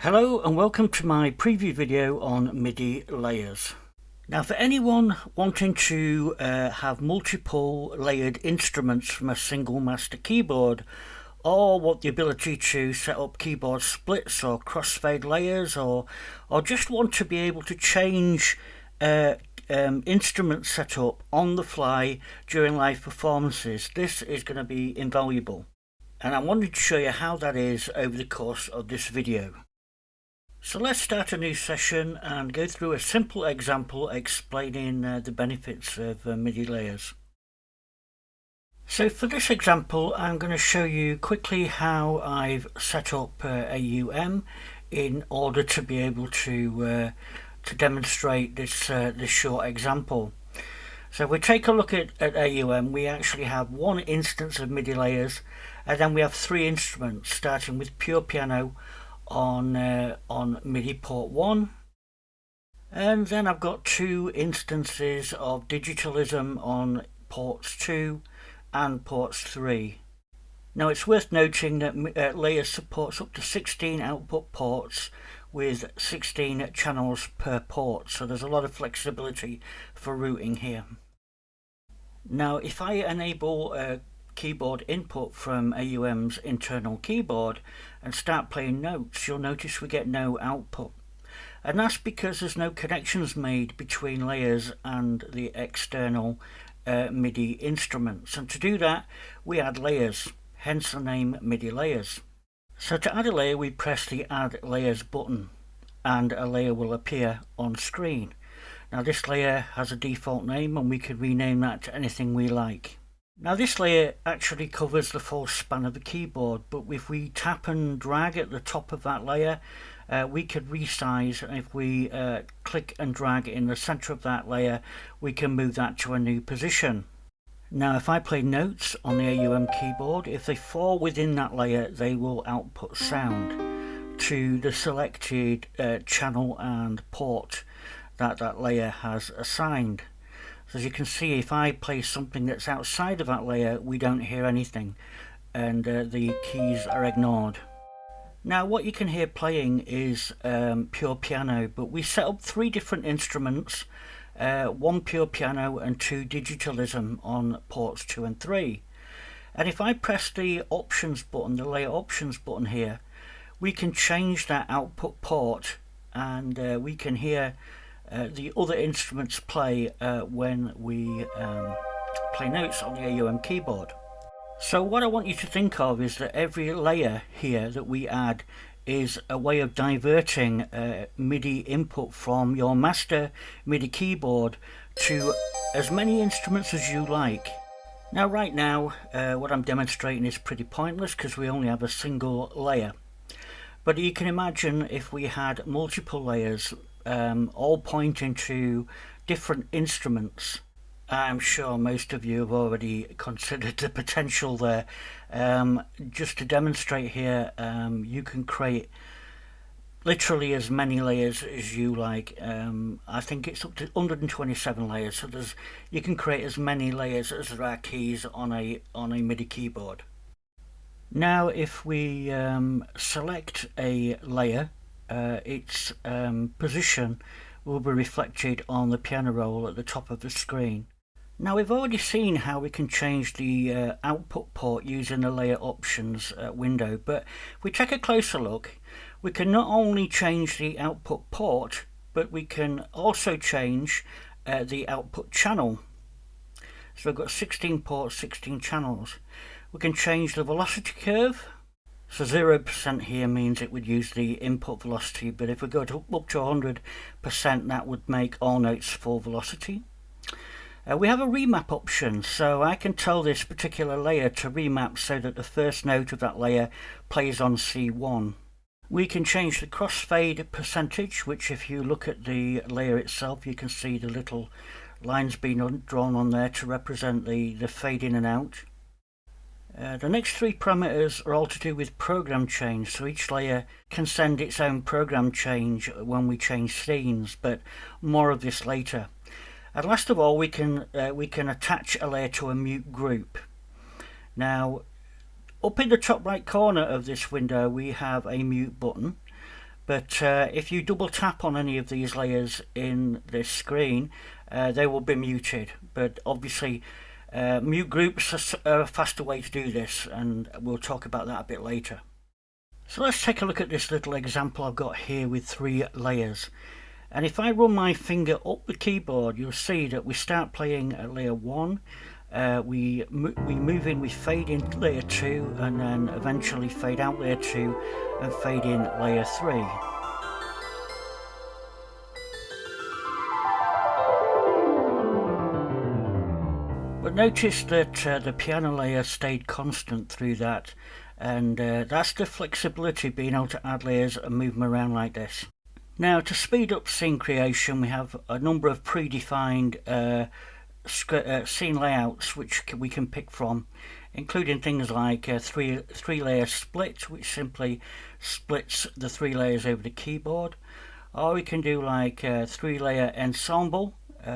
Hello and welcome to my preview video on MIDI Layers. Now for anyone wanting to have multiple layered instruments from a single master keyboard, or want the ability to set up keyboard splits or crossfade layers, or just want to be able to change instrument setup on the fly during live performances, this is going to be invaluable. And I wanted to show you how that is over the course of this video. So let's start a new session and go through a simple example explaining the benefits of MIDI layers. So for this example I'm going to show you quickly how I've set up AUM in order to be able to demonstrate this short example. So if we take a look at AUM, we actually have one instance of MIDI layers, and then we have three instruments, starting with pure piano on MIDI port 1, and then I've got two instances of digitalism on ports 2 and ports 3. Now it's worth noting that Layers supports up to 16 output ports with 16 channels per port, so there's a lot of flexibility for routing here. Now if I enable keyboard input from AUM's internal keyboard and start playing notes, you'll notice we get no output, and that's because there's no connections made between Layers and the external MIDI instruments, and to do that we add layers, hence the name MIDI Layers. So to add a layer we press the Add Layers button and a layer will appear on screen. Now this layer has a default name and we can rename that to anything we like. Now this layer actually covers the full span of the keyboard, but if we tap and drag at the top of that layer, we could resize, and if we click and drag in the center of that layer, we can move that to a new position. Now if I play notes on the AUM keyboard, if they fall within that layer, they will output sound to the selected channel and port that layer has assigned. So as you can see, if I play something that's outside of that layer, we don't hear anything, and the keys are ignored. Now what you can hear playing is pure piano, but we set up three different instruments, one pure piano and two digitalism on ports 2 and 3. And if I press the options button, the layer options button here, we can change that output port, and we can hear the other instruments play when we play notes on the AUM keyboard. So what I want you to think of is that every layer here that we add is a way of diverting MIDI input from your master MIDI keyboard to as many instruments as you like. Now right now what I'm demonstrating is pretty pointless because we only have a single layer, but you can imagine if we had multiple layers all pointing to different instruments. I'm sure most of you have already considered the potential there. Just to demonstrate here, you can create literally as many layers as you like. I think it's up to 127 layers, so you can create as many layers as there are keys on a MIDI keyboard. Now if we select a layer, its position will be reflected on the piano roll at the top of the screen. Now we've already seen how we can change the output port using the layer options window, but if we take a closer look, we can not only change the output port, but we can also change the output channel. So we've got 16 ports, 16 channels. We can change the velocity curve. So 0% here means it would use the input velocity, but if we go up to 100%, that would make all notes full velocity. We have a remap option, so I can tell this particular layer to remap so that the first note of that layer plays on C1. We can change the crossfade percentage, which if you look at the layer itself, you can see the little lines being drawn on there to represent the fade in and out. The next three parameters are all to do with program change, so each layer can send its own program change when we change scenes, but more of this later. And last of all, we can attach a layer to a mute group. Now, up in the top right corner of this window, we have a mute button, But if you double tap on any of these layers in this screen, they will be muted. But obviously mute groups are a faster way to do this, and we'll talk about that a bit later. So let's take a look at this little example I've got here with 3 layers. And if I run my finger up the keyboard, you'll see that we start playing at layer 1, we move in, we fade in layer 2, and then eventually fade out layer 2 and fade in layer 3. But notice that the piano layer stayed constant through that, and that's the flexibility, being able to add layers and move them around like this. Now, to speed up scene creation, we have a number of predefined scene layouts which we can pick from, including things like three layer split, which simply splits the 3 layers over the keyboard, or we can do like 3 layer ensemble,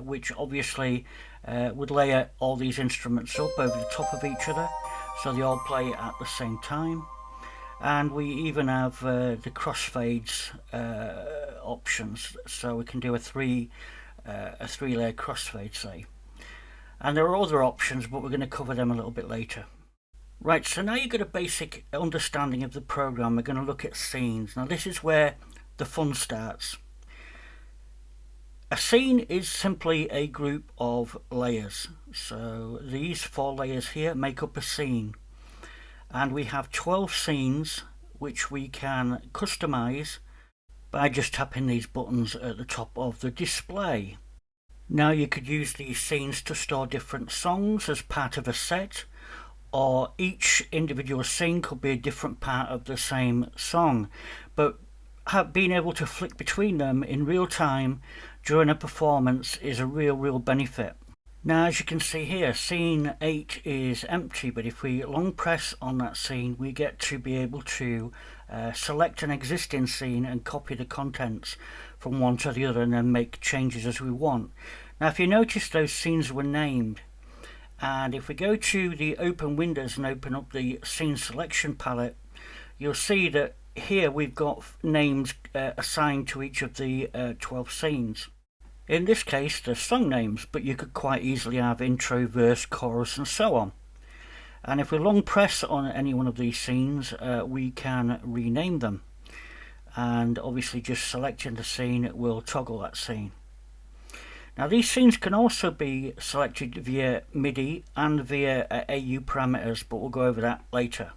which obviously would layer all these instruments up over the top of each other so they all play at the same time. And we even have the crossfades options, so we can do a 3 layer crossfade, say. And there are other options, but we're going to cover them a little bit later. Right, so now you've got a basic understanding of the program. We're going to look at scenes. Now this is where the fun starts. A scene is simply a group of layers. So these 4 layers here make up a scene. And we have 12 scenes which we can customize by just tapping these buttons at the top of the display. Now you could use these scenes to store different songs as part of a set, or each individual scene could be a different part of the same song, but being able to flick between them in real time during a performance is a real benefit. Now, as you can see here, scene 8 is empty, but if we long press on that scene, we get to be able to select an existing scene and copy the contents from one to the other and then make changes as we want. Now, if you notice, those scenes were named, and if we go to the open windows and open up the scene selection palette, you'll see that here we've got names assigned to each of the 12 scenes. In this case, they're song names, but you could quite easily have intro, verse, chorus, and so on. And if we long press on any one of these scenes, we can rename them. And obviously just selecting the scene will toggle that scene. Now these scenes can also be selected via MIDI and via AU parameters, but we'll go over that later.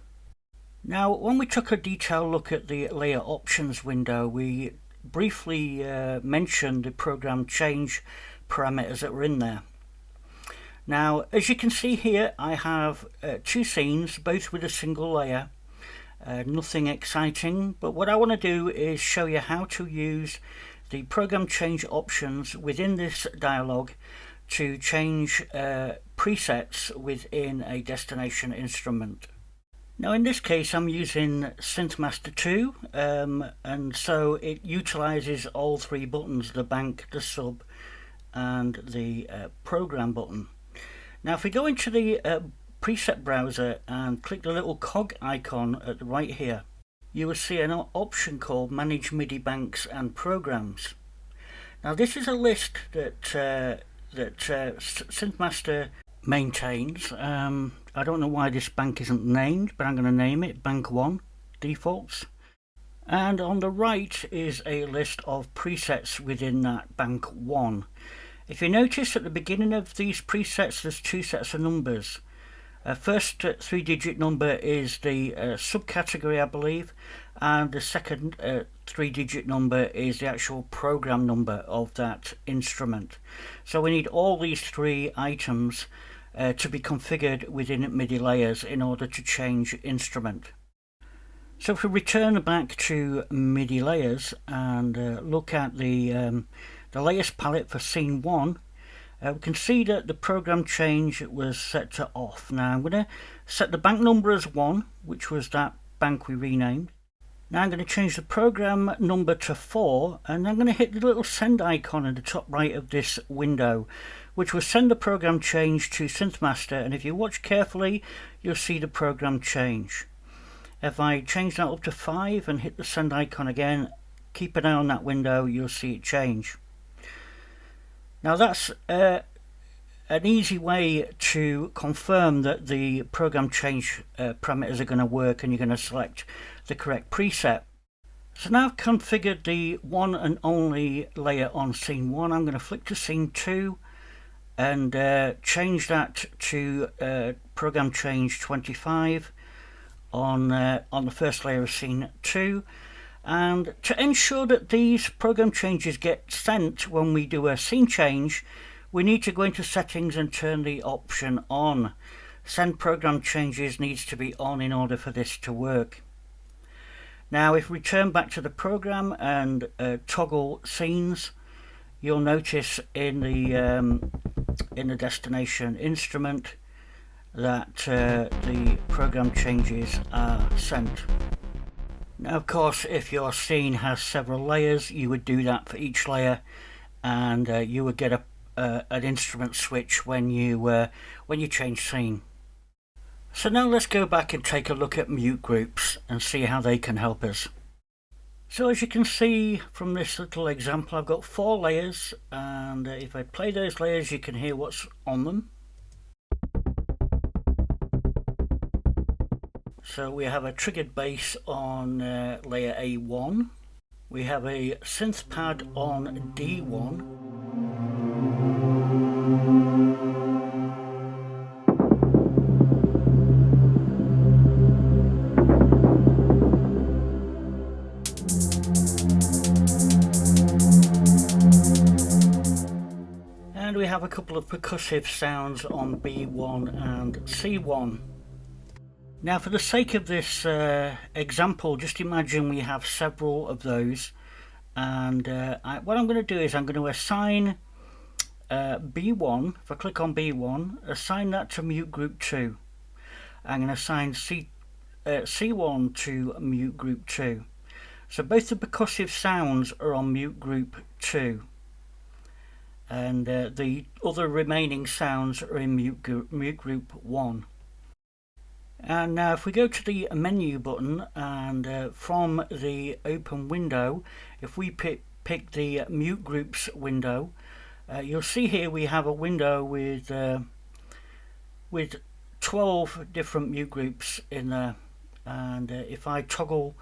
Now, when we took a detailed look at the layer options window, we briefly mentioned the program change parameters that were in there. Now, as you can see here, I have 2 scenes, both with a single layer. Nothing exciting, but what I want to do is show you how to use the program change options within this dialog to change presets within a destination instrument. Now in this case I'm using SynthMaster 2, and so it utilizes all 3 buttons, the bank, the sub and the program button. Now if we go into the preset browser and click the little cog icon at the right here, you will see an option called Manage MIDI Banks and Programs. Now this is a list that SynthMaster maintains. I don't know why this bank isn't named, but I'm going to name it Bank 1 Defaults. And on the right is a list of presets within that Bank 1. If you notice at the beginning of these presets there's 2 sets of numbers. First 3-digit number is the subcategory, I believe, and the second 3-digit number is the actual program number of that instrument. So we need all these 3 items to be configured within MIDI Layers in order to change instrument. So if we return back to MIDI Layers and look at the layers palette for scene 1, we can see that the program change was set to off. Now I'm going to set the bank number as 1, which was that bank we renamed. Now I'm going to change the program number to 4, and I'm going to hit the little send icon in the top right of this window, which will send the program change to SynthMaster, and if you watch carefully you'll see the program change. If I change that up to 5 and hit the send icon again, keep an eye on that window, you'll see it change. Now that's an easy way to confirm that the program change parameters are going to work and you're going to select the correct preset. So now I've configured the one and only layer on scene 1. I'm going to flick to scene 2 and change that to program change 25 on the first layer of scene 2. And to ensure that these program changes get sent when we do a scene change, we need to go into settings and turn the option on. Send program changes needs to be on in order for this to work. Now if we turn back to the program and toggle scenes, you'll notice in the destination instrument that the program changes are sent. Now of course, if your scene has several layers, you would do that for each layer, and you would get an instrument switch when you change scene. So now let's go back and take a look at mute groups and see how they can help us. So as you can see from this little example, I've got 4 layers, and if I play those layers you can hear what's on them. So we have a triggered bass on layer A1, we have a synth pad on D1, and we have a couple of percussive sounds on B1 and C1. Now for the sake of this example, just imagine we have several of those, and what I'm going to do is I'm going to assign B1, if I click on B1, assign that to mute group 2. I'm going to assign C1 to mute group 2. So both the percussive sounds are on mute group 2, and the other remaining sounds are in mute group 1. And now if we go to the menu button and from the open window, if we pick the mute groups window, you'll see here we have a window with 12 different mute groups in there, and if I toggle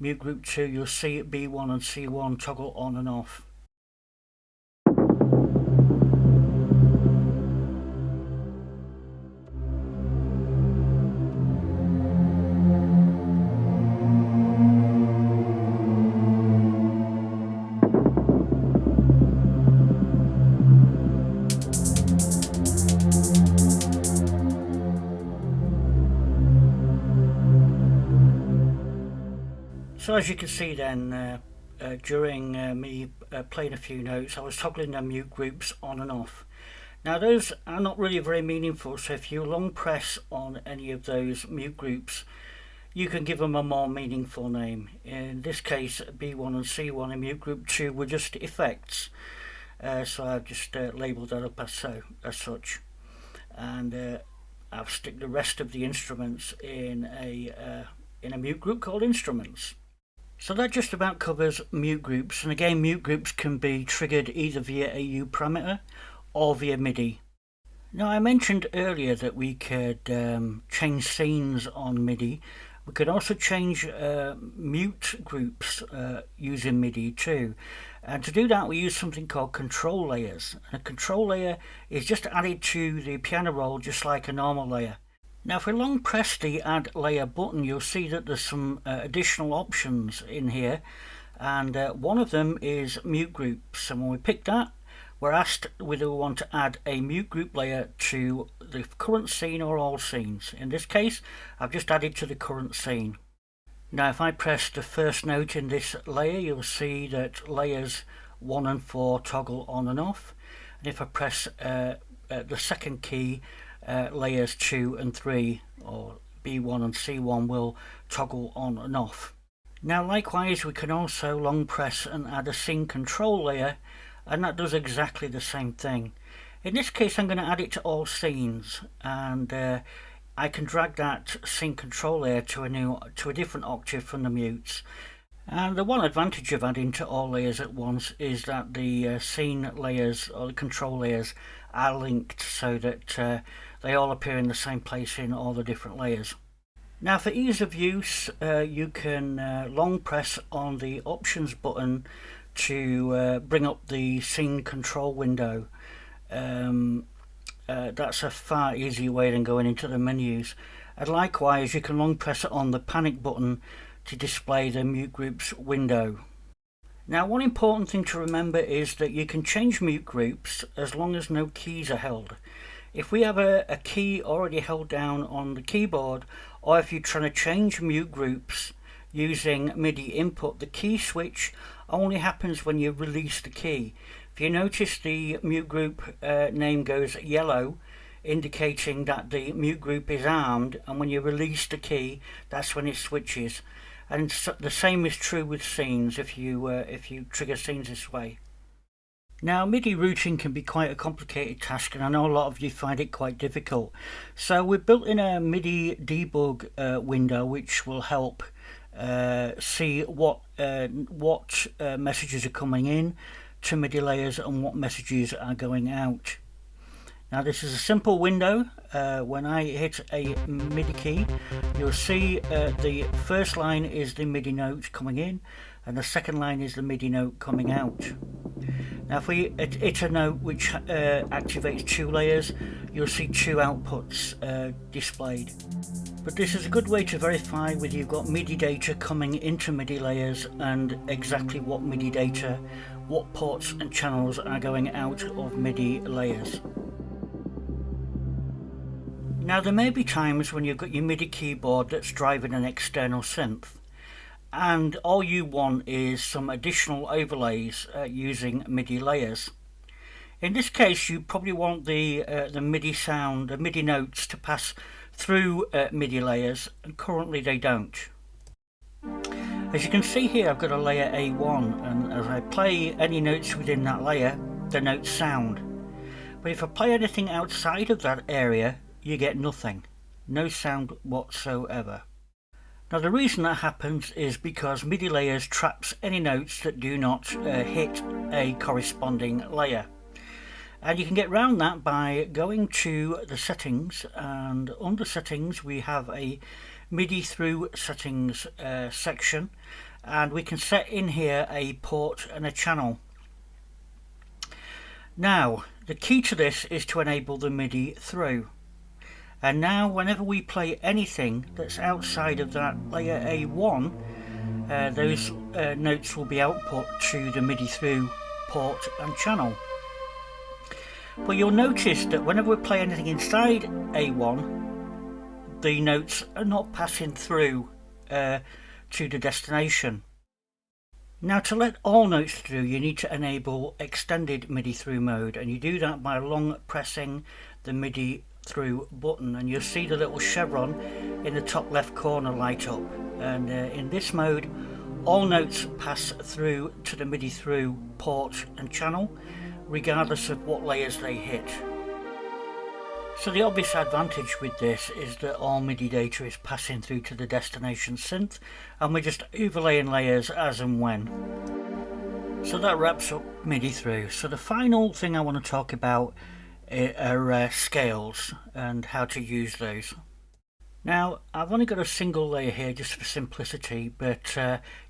mute group 2, you'll see B1 and C1 toggle on and off. So as you can see then, during me playing a few notes, I was toggling the mute groups on and off. Now those are not really very meaningful, so if you long press on any of those mute groups, you can give them a more meaningful name. In this case, B1 and C1 in mute group 2 were just effects, so I've just labelled that up as such, and I've stuck the rest of the instruments in a mute group called instruments. So that just about covers mute groups, and again mute groups can be triggered either via a U parameter or via MIDI. Now I mentioned earlier that we could change scenes on MIDI. We could also change mute groups using MIDI too, and to do that we use something called control layers. And a control layer is just added to the piano roll just like a normal layer. Now if we long press the add layer button, you'll see that there's some additional options in here, and one of them is mute groups, and when we pick that, we're asked whether we want to add a mute group layer to the current scene or all scenes. In this case I've just added to the current scene. Now if I press the first note in this layer, you'll see that layers 1 and 4 toggle on and off, and if I press the second key, layers 2 and 3, or B1 and C1, will toggle on and off. Now likewise we can also long press and add a scene control layer, and that does exactly the same thing. In this case I'm going to add it to all scenes, and I can drag that scene control layer to a different octave from the mutes. And the one advantage of adding to all layers at once is that the scene layers or the control layers are linked so that they all appear in the same place in all the different layers. Now for ease of use, you can long press on the options button to bring up the scene control window. That's a far easier way than going into the menus. And likewise, you can long press on the panic button to display the mute groups window. Now one important thing to remember is that you can change mute groups as long as no keys are held. If we have a key already held down on the keyboard, or if you're trying to change mute groups using MIDI input, the key switch only happens when you release the key. If you notice, the mute group name goes yellow, indicating that the mute group is armed, and when you release the key, that's when it switches. And so the same is true with scenes if you trigger scenes this way. Now MIDI routing can be quite a complicated task, and I know a lot of you find it quite difficult. So we've built in a MIDI Debug window which will help see what messages are coming in to MIDI layers and what messages are going out. Now this is a simple window. When I hit a MIDI key, you'll see the first line is the MIDI note coming in and the second line is the MIDI note coming out. Now if we hit a note which activates two layers, you'll see two outputs displayed. But this is a good way to verify whether you've got MIDI data coming into MIDI layers and exactly what MIDI data, what ports and channels are going out of MIDI layers. Now there may be times when you've got your MIDI keyboard that's driving an external synth, and all you want is some additional overlays using MIDI layers. In this case, you probably want the MIDI sound, the MIDI notes to pass through MIDI layers, and currently they don't. As you can see here, I've got a layer A1, and as I play any notes within that layer, the notes sound. But if I play anything outside of that area, you get nothing, no sound whatsoever. Now the reason that happens is because MIDI layers traps any notes that do not hit a corresponding layer. And you can get around that by going to the settings, and under settings we have a MIDI Thru settings section, and we can set in here a port and a channel. Now the key to this is to enable the MIDI Thru. And now whenever we play anything that's outside of that layer A1, those notes will be output to the MIDI Thru port and channel. But you'll notice that whenever we play anything inside A1, the notes are not passing through to the destination. Now to let all notes through, you need to enable extended MIDI Thru mode, and you do that by long pressing the MIDI Thru button, and you'll see the little chevron in the top left corner light up, and in this mode all notes pass through to the MIDI Thru port and channel regardless of what layers they hit. So the obvious advantage with this is that all MIDI data is passing through to the destination synth, and we're just overlaying layers as and when. So that wraps up MIDI Thru. So the final thing I want to talk about are scales and how to use those. Now I've only got a single layer here just for simplicity, but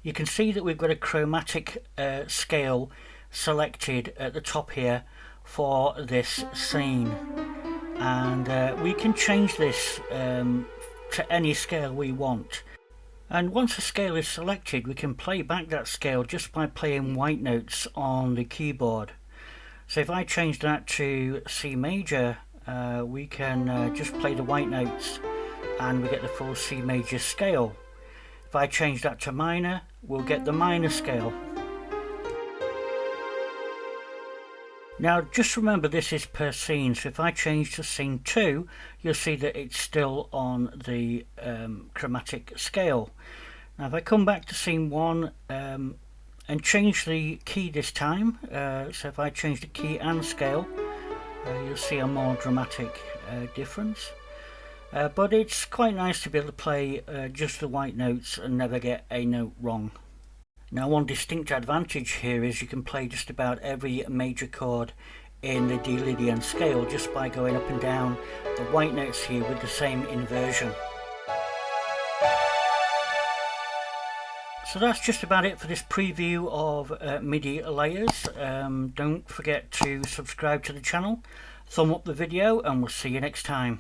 you can see that we've got a chromatic scale selected at the top here for this scene, and we can change this to any scale we want. And once a scale is selected, we can play back that scale just by playing white notes on the keyboard. So if I change that to C major, we can just play the white notes and we get the full C major scale. If I change that to minor, we'll get the minor scale. Now just remember, this is per scene, so if I change to scene 2, you'll see that it's still on the chromatic scale. Now if I come back to scene 1 and change the key this time, so if I change the key and scale, you'll see a more dramatic difference. But it's quite nice to be able to play just the white notes and never get a note wrong. Now, one distinct advantage here is you can play just about every major chord in the D Lydian scale just by going up and down the white notes here with the same inversion. So that's just about it for this preview of MIDI Layers. Don't forget to subscribe to the channel, thumb up the video, and we'll see you next time.